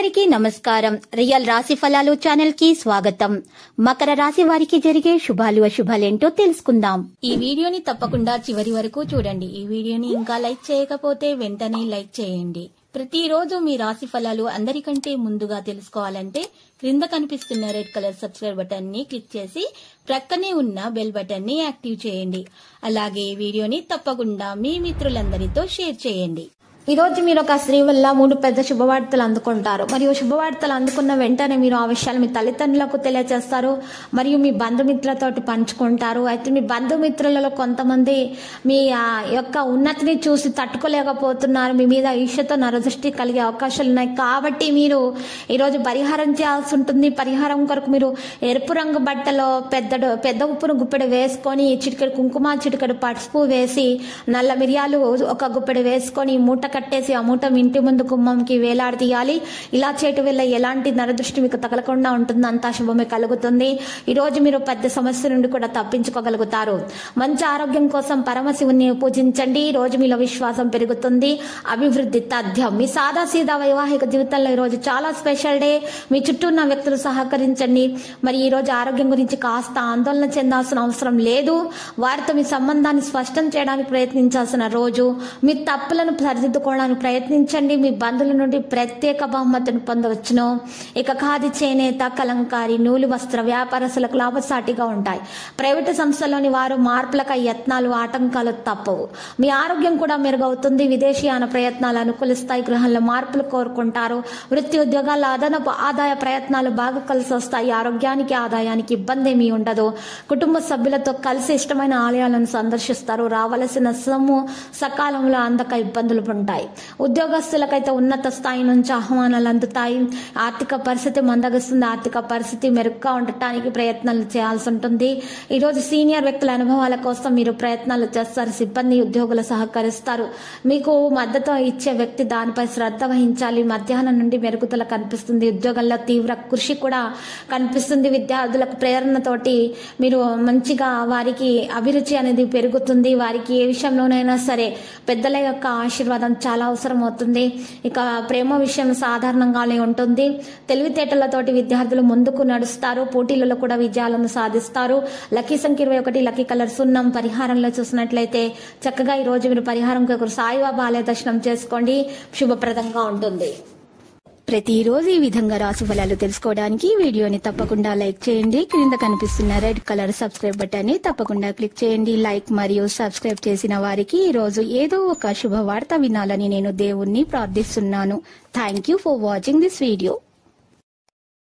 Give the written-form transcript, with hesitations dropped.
అందరికీ నమస్కారం. రియల్ రాశి ఫలాలు ఛానల్ కి స్వాగతం. మకర రాశి వారికి జరిగే శుభాలు అశుభాలేంటో తెలుసుకుందాం. ఈ వీడియోని తప్పకుండా చివరి వరకు చూడండి. ఈ వీడియోని ఇంకా లైక్ చేయకపోతే వెంటనే లైక్ చేయండి. ప్రతిరోజు మీ రాశి ఫలాలు అందరికంటే ముందుగా తెలుసుకోవాలంటే క్రింద కనిపిస్తున్న రెడ్ కలర్ సబ్స్క్రైబ్ బటన్ ని క్లిక్ చేసి ప్రక్కనే ఉన్న బెల్ బటన్ ని యాక్టివ్ చేయండి. అలాగే ఈ వీడియోని తప్పకుండా మీ మిత్రులందరితో షేర్ చేయండి. ఈ రోజు మీరు ఒక స్త్రీ వల్ల 3 పెద్ద శుభవార్తలు అందుకుంటారు. మరియు శుభవార్తలు అందుకున్న వెంటనే మీరు ఆ విషయాలు మీ తల్లిదండ్రులకు తెలియజేస్తారు మరియు మీ బంధుమిత్రులతోటి పంచుకుంటారు. అయితే మీ బంధుమిత్రులలో కొంతమంది మీ యొక్క ఉన్నతిని చూసి తట్టుకోలేకపోతున్నారు. మీ మీద ఈర్ష్యతో నరదృష్టి కలిగే అవకాశాలు ఉన్నాయి. కాబట్టి మీరు ఈరోజు పరిహారం చేయాల్సి ఉంటుంది. పరిహారం కొరకు మీరు ఎరుపు రంగు బట్టలో పెద్ద ఉప్పును గుప్పెడు వేసుకొని చిటికెడు కుంకుమ చిటికెడు పసుపు వేసి నల్ల మిరియాలు ఒక గుప్పెడు వేసుకొని మూట కట్టేసి ఆ మూట ఇంటి ముందు గుమ్మంకి వేలాడదీయాలి. ఇలా చేయటం వల్ల ఎలాంటి నరదృష్టి మీకు తగలకుండా ఉంటుంది. అంతా శుభమే కలుగుతుంది. ఈ రోజు మీరు పెద్ద సమస్య నుండి కూడా తప్పించుకోగలుగుతారు. మంచి ఆరోగ్యం కోసం పరమశివుని పూజించండి. ఈ రోజు మీలో విశ్వాసం పెరుగుతుంది. అభివృద్ధి తథ్యం. మీ సాదా సీదా వైవాహిక జీవితంలో ఈ రోజు చాలా స్పెషల్ డే. మీ చుట్టూ ఉన్న వ్యక్తులు సహకరించండి. మరి ఈ రోజు ఆరోగ్యం గురించి కాస్త ఆందోళన చెందాల్సిన అవసరం లేదు. వారితో మీ సంబంధాన్ని స్పష్టం చేయడానికి ప్రయత్నించాల్సిన రోజు. మీ తప్పులను సరిదిద్దుకోవడానికి ప్రయత్నించండి. మీ బంధువుల నుండి ప్రత్యేక బహుమతిని పొందవచ్చును. ఇక ఖాదీ, చేనేత, కలంకారీ, నూలు వస్త్ర వ్యాపారస్తులకు లాభసాటిగా ఉంటాయి. ప్రైవేటు సంస్థల్లోని వారు మార్పులకై యత్నాలు ఆటంకాలు తప్పవు. మీ ఆరోగ్యం కూడా మెరుగవుతుంది. విదేశీయాన ప్రయత్నాలు అనుకూలిస్తాయి. గృహంలో మార్పులు కోరుకుంటారు. వృత్తి ఉద్యోగాల అదనపు ఆదాయ ప్రయత్నాలు బాగా కలిసి వస్తాయి. ఆరోగ్యానికి ఆదాయానికి ఇబ్బంది ఏమీ ఉండదు. కుటుంబ సభ్యులతో కలిసి ఇష్టమైన ఆలయాలను సందర్శిస్తారు. రావలసిన సొమ్ము సకాలంలో అందక ఇబ్బందులు ఉంటాయి. ఉద్యోగస్తులకైతే ఉన్నత స్థాయి నుంచి ఆహ్వానాలు అందుతాయి. ఆర్థిక పరిస్థితి మందగిస్తుంది. ఆర్థిక పరిస్థితి మెరుగ్గా ఉండటానికి ప్రయత్నాలు చేయాల్సి ఉంటుంది. ఈరోజు సీనియర్ వ్యక్తుల అనుభవాల కోసం మీరు ప్రయత్నాలు చేస్తారు. సిబ్బంది ఉద్యోగులు సహకరిస్తారు. మీకు మద్దతు ఇచ్చే వ్యక్తి దానిపై శ్రద్ధ వహించాలి. మధ్యాహ్నం నుండి మెరుగుదల కనిపిస్తుంది. ఉద్యోగాల్లో తీవ్ర కృషి కూడా కనిపిస్తుంది. విద్యార్థులకు ప్రేరణతోటి మీరు మంచిగా వారికి అభిరుచి అనేది పెరుగుతుంది. వారికి ఏ విషయంలోనైనా సరే పెద్దల యొక్క ఆశీర్వాదం చాలా అవసరం అవుతుంది. ఇక ప్రేమ విషయం సాధారణంగానే ఉంటుంది. తెలివితేటలతోటి విద్యార్థులు ముందుకు నడుస్తారు. పోటీలలో కూడా విజయాలను సాధిస్తారు. లక్కీ సంఖ్య 21, లక్కీ కలర్ సున్నం. పరిహారంలో చూసినట్లయితే చక్కగా ఈ రోజు మీరు పరిహారం కొరకు సాయిబాబా ఆలయ దర్శనం చేసుకోండి. శుభప్రదంగా ఉంటుంది. ప్రతిరోజు ఈ విధంగా రాశి ఫలాలు తెలుసుకోవడానికి వీడియోని తప్పకుండా లైక్ చేయండి. క్రింద కనిపిస్తున్న రెడ్ కలర్ సబ్స్క్రైబ్ బటన్ ని తప్పకుండా క్లిక్ చేయండి. లైక్ మరియు సబ్స్క్రైబ్ చేసిన వారికి ఈ రోజు ఏదో ఒక శుభవార్త వినాలని నేను దేవుణ్ణి ప్రార్థిస్తున్నాను. Thank you for watching this video.